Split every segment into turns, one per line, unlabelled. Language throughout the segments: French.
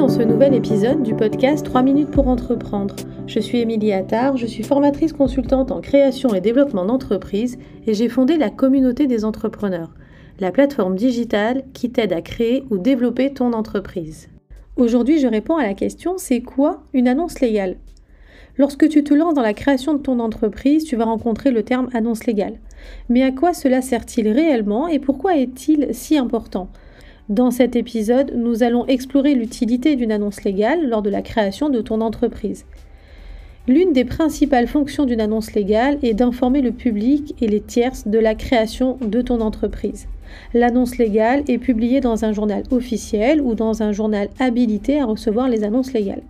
dans ce nouvel épisode du podcast 3 minutes pour entreprendre. Je suis Émilie Attard, je suis formatrice consultante en création et développement d'entreprises et j'ai fondé la communauté des entrepreneurs, la plateforme digitale qui t'aide à créer ou développer ton entreprise. Aujourd'hui, je réponds à la question, c'est quoi une annonce légale ? Lorsque tu te lances dans la création de ton entreprise, tu vas rencontrer le terme annonce légale. Mais à quoi cela sert-il réellement et pourquoi est-il si important ? Dans cet épisode, nous allons explorer l'utilité d'une annonce légale lors de la création de ton entreprise. L'une des principales fonctions d'une annonce légale est d'informer le public et les tierces de la création de ton entreprise. L'annonce légale est publiée dans un journal officiel ou dans un journal habilité à recevoir les annonces légales.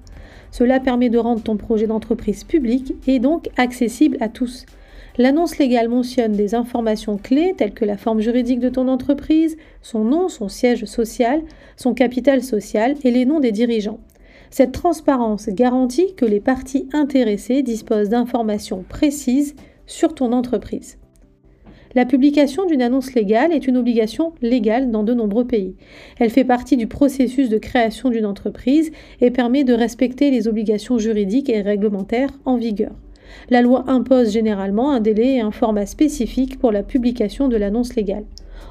Cela permet de rendre ton projet d'entreprise public et donc accessible à tous. L'annonce légale mentionne des informations clés telles que la forme juridique de ton entreprise, son nom, son siège social, son capital social et les noms des dirigeants. Cette transparence garantit que les parties intéressées disposent d'informations précises sur ton entreprise. La publication d'une annonce légale est une obligation légale dans de nombreux pays. Elle fait partie du processus de création d'une entreprise et permet de respecter les obligations juridiques et réglementaires en vigueur. La loi impose généralement un délai et un format spécifique pour la publication de l'annonce légale.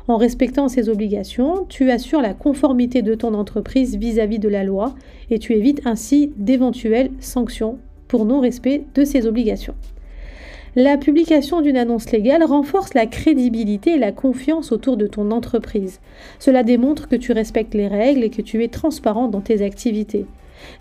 En respectant ces obligations, tu assures la conformité de ton entreprise vis-à-vis de la loi et tu évites ainsi d'éventuelles sanctions pour non-respect de ces obligations. La publication d'une annonce légale renforce la crédibilité et la confiance autour de ton entreprise. Cela démontre que tu respectes les règles et que tu es transparent dans tes activités.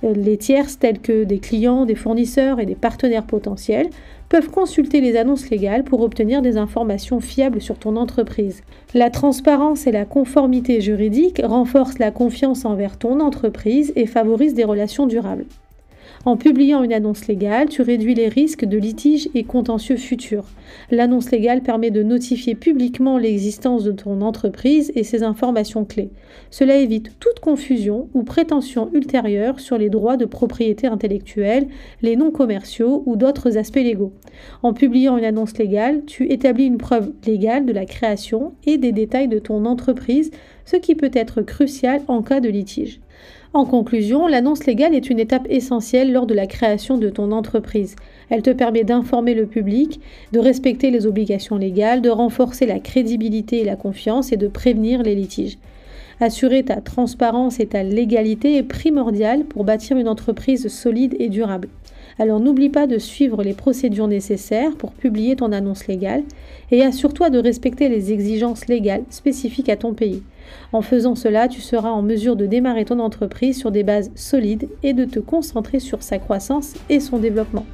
Les tierces tels que des clients, des fournisseurs et des partenaires potentiels peuvent consulter les annonces légales pour obtenir des informations fiables sur ton entreprise. La transparence et la conformité juridique renforcent la confiance envers ton entreprise et favorisent des relations durables. En publiant une annonce légale, tu réduis les risques de litiges et contentieux futurs. L'annonce légale permet de notifier publiquement l'existence de ton entreprise et ses informations clés. Cela évite toute confusion ou prétention ultérieure sur les droits de propriété intellectuelle, les noms commerciaux ou d'autres aspects légaux. En publiant une annonce légale, tu établis une preuve légale de la création et des détails de ton entreprise, ce qui peut être crucial en cas de litige. En conclusion, l'annonce légale est une étape essentielle lors de la création de ton entreprise. Elle te permet d'informer le public, de respecter les obligations légales, de renforcer la crédibilité et la confiance et de prévenir les litiges. Assurer ta transparence et ta légalité est primordial pour bâtir une entreprise solide et durable. Alors n'oublie pas de suivre les procédures nécessaires pour publier ton annonce légale et assure-toi de respecter les exigences légales spécifiques à ton pays. En faisant cela, tu seras en mesure de démarrer ton entreprise sur des bases solides et de te concentrer sur sa croissance et son développement.